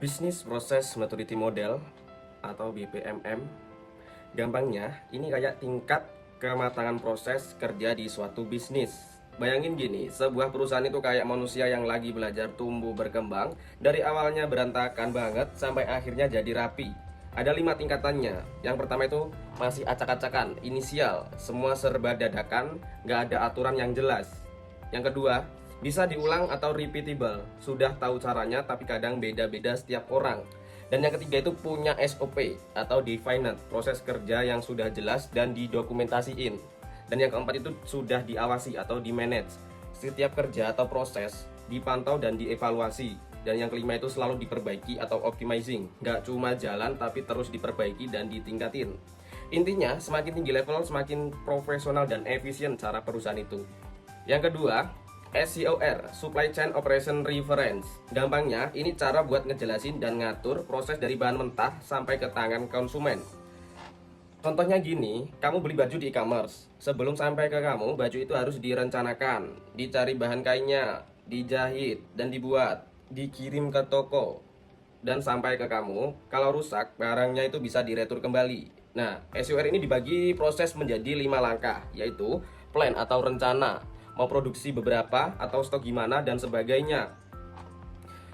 Business Process Maturity Model atau BPMM. Gampangnya, ini kayak tingkat kematangan proses kerja di suatu bisnis. Bayangin gini, sebuah perusahaan itu kayak manusia yang lagi belajar tumbuh berkembang. Dari awalnya berantakan banget sampai akhirnya jadi rapi. Ada 5 tingkatannya. Yang pertama itu masih acak-acakan, inisial, semua serba dadakan, nggak ada aturan yang jelas. Yang kedua, bisa diulang atau repeatable, sudah tahu caranya tapi kadang beda-beda setiap orang. Dan yang ketiga itu punya SOP atau defined, proses kerja yang sudah jelas dan didokumentasiin. Dan yang keempat itu sudah diawasi atau di-manage, setiap kerja atau proses dipantau dan dievaluasi. Dan yang kelima itu selalu diperbaiki atau optimizing, nggak cuma jalan tapi terus diperbaiki dan ditingkatin. Intinya semakin tinggi level semakin profesional dan efisien cara perusahaan itu. Yang kedua, SCOR, Supply Chain Operation Reference. Gampangnya, ini cara buat ngejelasin dan ngatur proses dari bahan mentah sampai ke tangan konsumen. Contohnya gini, kamu beli baju di e-commerce. Sebelum sampai ke kamu, baju itu harus direncanakan, dicari bahan kainnya, dijahit dan dibuat, dikirim ke toko, dan sampai ke kamu. Kalau rusak, barangnya itu bisa diretur kembali. Nah, SCOR ini dibagi proses menjadi 5 langkah, yaitu plan atau rencana, mau produksi beberapa atau stok gimana dan sebagainya.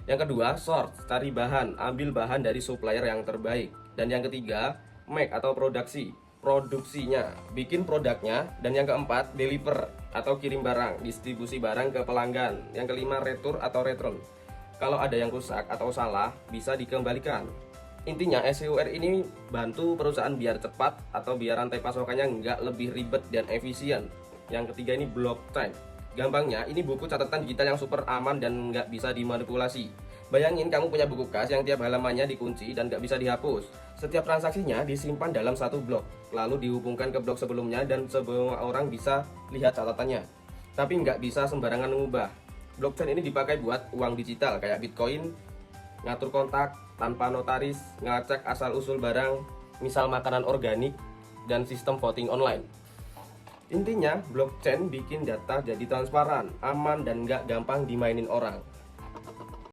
Yang kedua, source, cari bahan, ambil bahan dari supplier yang terbaik. Dan yang ketiga, make atau produksinya, bikin produknya. Dan yang keempat, deliver atau kirim barang, distribusi barang ke pelanggan. Yang kelima, retur atau return, kalau ada yang rusak atau salah bisa dikembalikan. Intinya SCOR ini bantu perusahaan biar cepat atau biar rantai pasokannya nggak lebih ribet dan efisien. Yang ketiga ini blockchain. Gampangnya ini buku catatan digital yang super aman dan nggak bisa dimanipulasi. Bayangin kamu punya buku kas yang tiap halamannya dikunci dan nggak bisa dihapus. Setiap transaksinya disimpan dalam satu blok, lalu dihubungkan ke blok sebelumnya dan semua orang bisa lihat catatannya. Tapi nggak bisa sembarangan mengubah. Blockchain ini dipakai buat uang digital kayak Bitcoin, ngatur kontak tanpa notaris, ngecek asal-usul barang, misal makanan organik, dan sistem voting online. Intinya, blockchain bikin data jadi transparan, aman, dan nggak gampang dimainin orang.